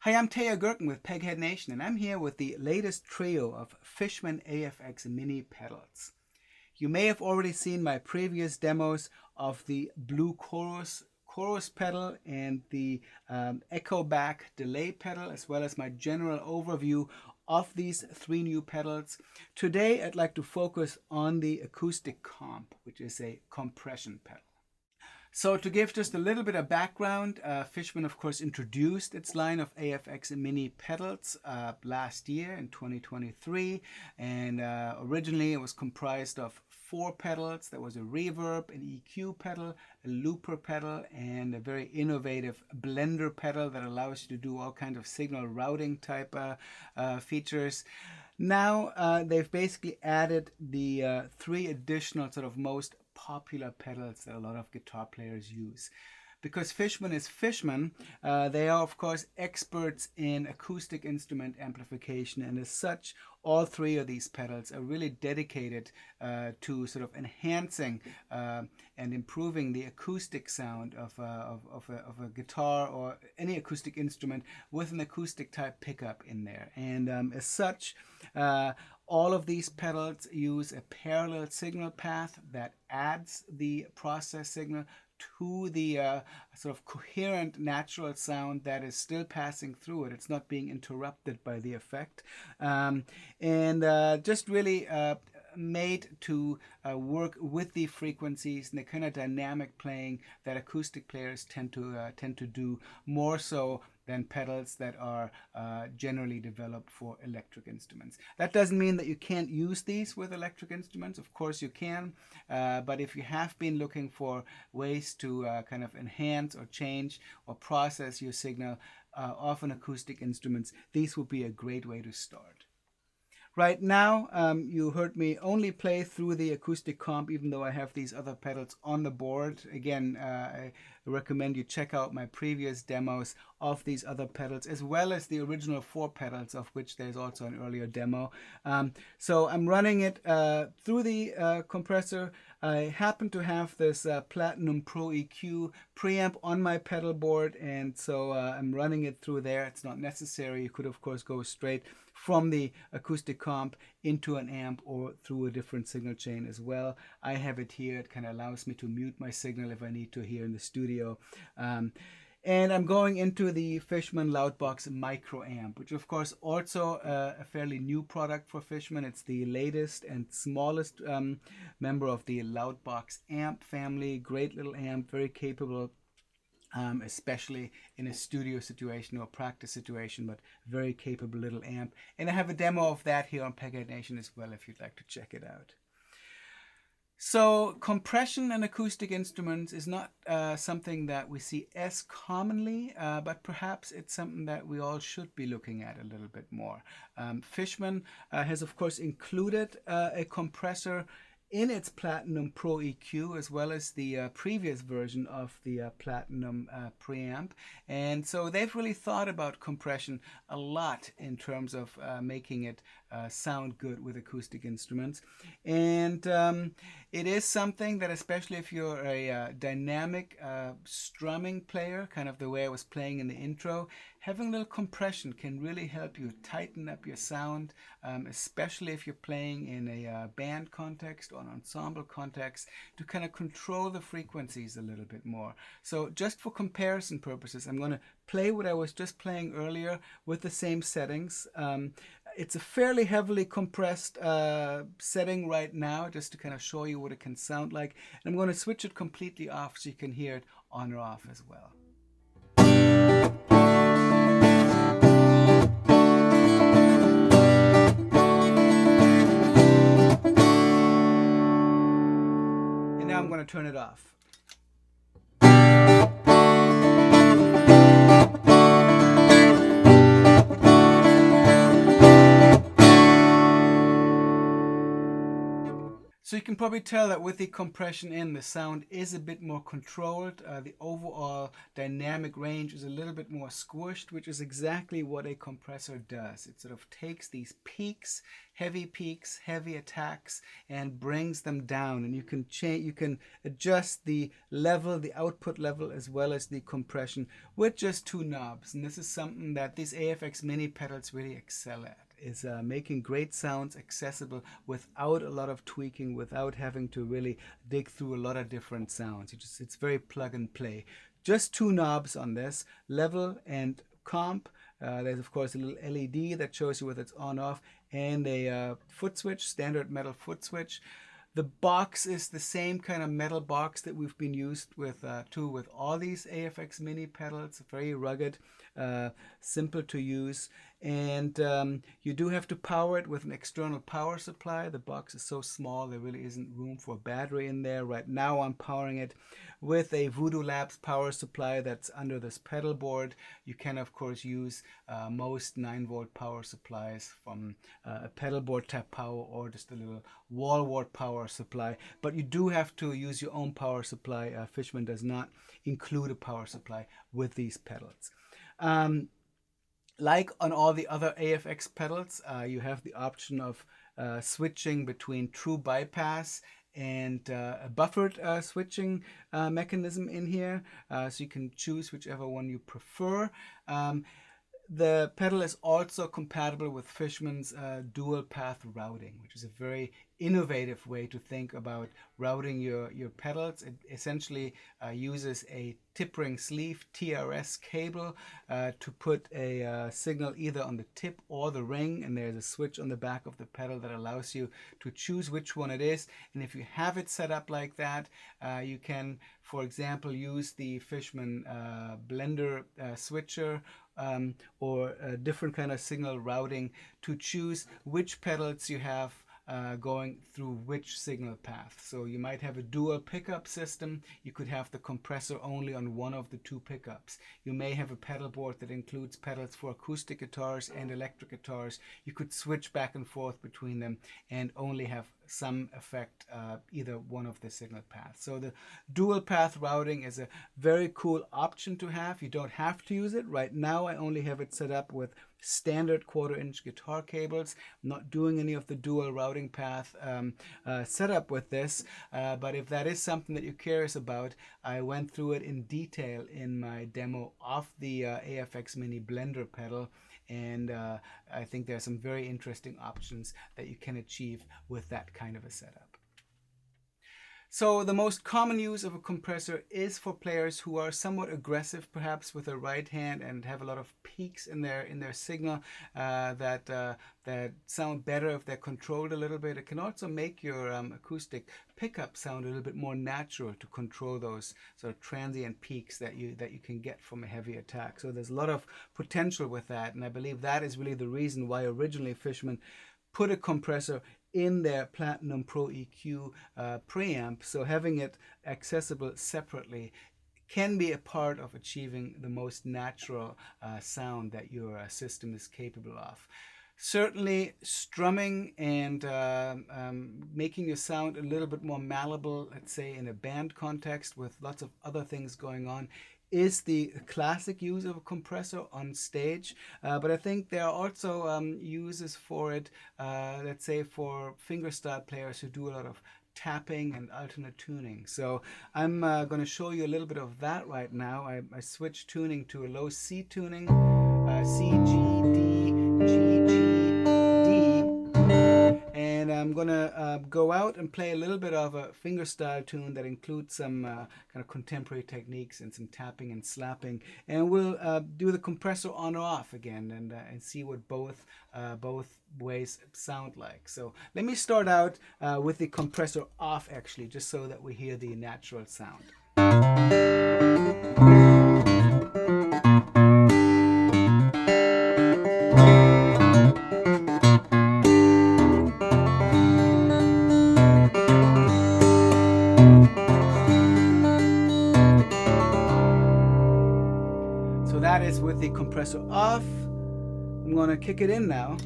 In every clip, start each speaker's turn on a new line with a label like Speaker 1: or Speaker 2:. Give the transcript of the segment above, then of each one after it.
Speaker 1: Hi, I'm Teja Gerken with Peghead Nation, and I'm here with the latest trio of Fishman AFX Mini pedals. You may have already seen my previous demos of the blue chorus pedal and the echo back delay pedal, as well as my general overview of these three new pedals. Today I'd like to focus on the AcoustiComp, which is a compression pedal. So to give just a little bit of background, Fishman of course introduced its line of AFX Mini pedals last year in 2023, and originally it was comprised of 4 pedals. There was a reverb, an EQ pedal, a looper pedal, and a very innovative blender pedal that allows you to do all kinds of signal routing type features. Now they've basically added the 3 additional sort of most popular pedals that a lot of guitar players use. Because Fishman is Fishman, they are of course experts in acoustic instrument amplification, and as such all 3 of these pedals are really dedicated to sort of enhancing and improving the acoustic sound of a guitar or any acoustic instrument with an acoustic type pickup in there. And as such, all of these pedals use a parallel signal path that adds the process signal to the sort of coherent natural sound that is still passing through it. It's not being interrupted by the effect. Just really made to work with the frequencies and the kind of dynamic playing that acoustic players tend to do more so than pedals that are generally developed for electric instruments. That doesn't mean that you can't use these with electric instruments. Of course you can, but if you have been looking for ways to kind of enhance or change or process your signal often acoustic instruments, these would be a great way to start. Right now, you heard me only play through the AcoustiComp, even though I have these other pedals on the board. Again, I recommend you check out my previous demos of these other pedals, as well as the original 4 pedals, of which there's also an earlier demo. So I'm running it through the compressor. I happen to have this Platinum Pro EQ preamp on my pedal board, and so I'm running it through there. It's not necessary. You could of course go straight from the AcoustiComp into an amp or through a different signal chain as well. I have it here. It kind of allows me to mute my signal if I need to here in the studio. And I'm going into the Fishman Loudbox Micro Amp, which of course also a fairly new product for Fishman. It's the latest and smallest member of the Loudbox amp family. Great little amp, very capable, especially in a studio situation or practice situation, but very capable little amp. And I have a demo of that here on Peghead Nation as well if you'd like to check it out. So compression in acoustic instruments is not something that we see as commonly, but perhaps it's something that we all should be looking at a little bit more. Fishman has of course included a compressor in its Platinum Pro EQ, as well as the previous version of the Platinum preamp. And so they've really thought about compression a lot in terms of making it sound good with acoustic instruments. And it is something that, especially if you're a dynamic strumming player, kind of the way I was playing in the intro, having a little compression can really help you tighten up your sound, especially if you're playing in a band context or an ensemble context, to kind of control the frequencies a little bit more. So just for comparison purposes, I'm going to play what I was just playing earlier with the same settings. It's a fairly heavily compressed setting right now, just to kind of show you what it can sound like. And I'm going to switch it completely off so you can hear it on or off as well. And now I'm going to turn it off. So you can probably tell that with the compression in, the sound is a bit more controlled. The overall dynamic range is a little bit more squished, which is exactly what a compressor does. It sort of takes these peaks, heavy attacks, and brings them down. And you can adjust the level, the output level, as well as the compression with just two knobs. And this is something that these AFX Mini pedals really excel at, is making great sounds accessible without a lot of tweaking, without having to really dig through a lot of different sounds. It's very plug and play. Just two knobs on this, level and comp. There's of course a little LED that shows you whether it's on off, and a foot switch, standard metal foot switch. The box is the same kind of metal box that we've been used with with all these AFX Mini pedals. Very rugged, simple to use, and you do have to power it with an external power supply. The box is so small there really isn't room for a battery in there. Right now I'm powering it with a Voodoo Labs power supply that's under this pedal board. You can of course use most 9-volt power supplies from a pedal board type power, or just a little wall wart power supply, but you do have to use your own power supply. Fishman does not include a power supply with these pedals. Like on all the other AFX pedals, you have the option of switching between true bypass and a buffered switching mechanism in here, so you can choose whichever one you prefer. The pedal is also compatible with Fishman's dual path routing, which is a very innovative way to think about routing your pedals. It essentially uses a tip ring sleeve TRS cable to put a signal either on the tip or the ring, and there's a switch on the back of the pedal that allows you to choose which one it is. And if you have it set up like that, you can, for example, use the Fishman blender switcher or a different kind of signal routing to choose which pedals you have going through which signal path. So you might have a dual pickup system. You could have the compressor only on one of the two pickups. You may have a pedal board that includes pedals for acoustic guitars and electric guitars. You could switch back and forth between them and only have some effect either one of the signal paths. So the dual path routing is a very cool option to have. You don't have to use it. Right now I only have it set up with standard 1/4-inch guitar cables. I'm not doing any of the dual routing path setup with this, but if that is something that you're curious about, I went through it in detail in my demo of the AFX Mini Blender pedal, and I think there are some very interesting options that you can achieve with that kind of a setup. So the most common use of a compressor is for players who are somewhat aggressive, perhaps with their right hand, and have a lot of peaks in their signal that sound better if they're controlled a little bit. It can also make your acoustic pickup sound a little bit more natural to control those sort of transient peaks that you can get from a heavy attack. So there's a lot of potential with that, and I believe that is really the reason why originally Fishman put a compressor in their Platinum Pro EQ preamp. So having it accessible separately can be a part of achieving the most natural sound that your system is capable of. Certainly strumming and making your sound a little bit more malleable, let's say in a band context with lots of other things going on, is the classic use of a compressor on stage, but I think there are also uses for it, let's say for fingerstyle players who do a lot of tapping and alternate tuning. So I'm going to show you a little bit of that right now. I switched tuning to a low C tuning, C, G, D, G, G, D, and I'm going to go out and play a little bit of a fingerstyle tune that includes some kind of contemporary techniques and some tapping and slapping, and we'll do the compressor on or off again and see what both ways sound like. So let me start out with the compressor off, actually, just so that we hear the natural sound. That is with the compressor off. I'm going to kick it in now,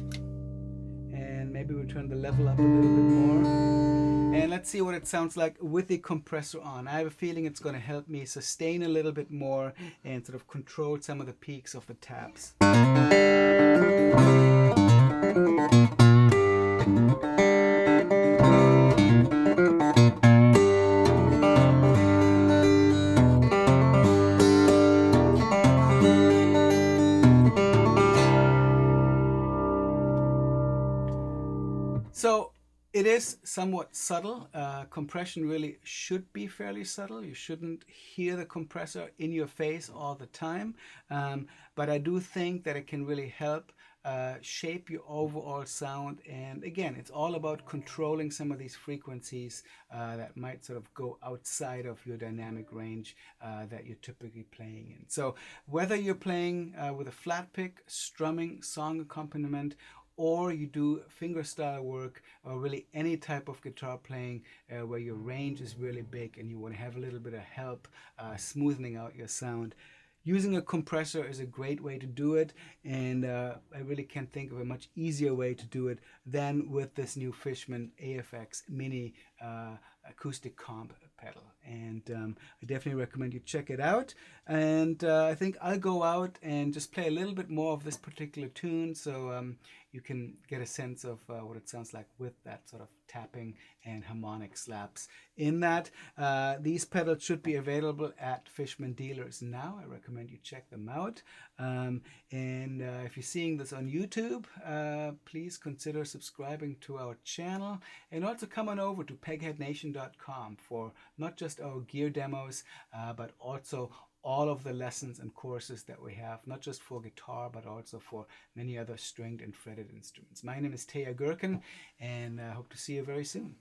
Speaker 1: and maybe maybe we'll turn the level up a little bit more. And let's see what it sounds like with the compressor on. I have a feeling it's going to help me sustain a little bit more and sort of control some of the peaks of the taps. So it is somewhat subtle. Compression really should be fairly subtle. You shouldn't hear the compressor in your face all the time. But I do think that it can really help shape your overall sound. And again, it's all about controlling some of these frequencies that might sort of go outside of your dynamic range that you're typically playing in. So whether you're playing with a flat pick, strumming, song accompaniment, or you do fingerstyle work, or really any type of guitar playing where your range is really big and you want to have a little bit of help smoothing out your sound, using a compressor is a great way to do it. And I really can't think of a much easier way to do it than with this new Fishman AFX Mini AcoustiComp pedal. And I definitely recommend you check it out. And I think I'll go out and just play a little bit more of this particular tune, so you can get a sense of what it sounds like with that sort of tapping and harmonic slaps in that. These pedals should be available at Fishman dealers now. I recommend you check them out. And if you're seeing this on YouTube, please consider subscribing to our channel, and also come on over to pegheadnation.com for not just our gear demos, but also all of the lessons and courses that we have, not just for guitar, but also for many other stringed and fretted instruments. My name is Teja Gerken, and I hope to see you very soon.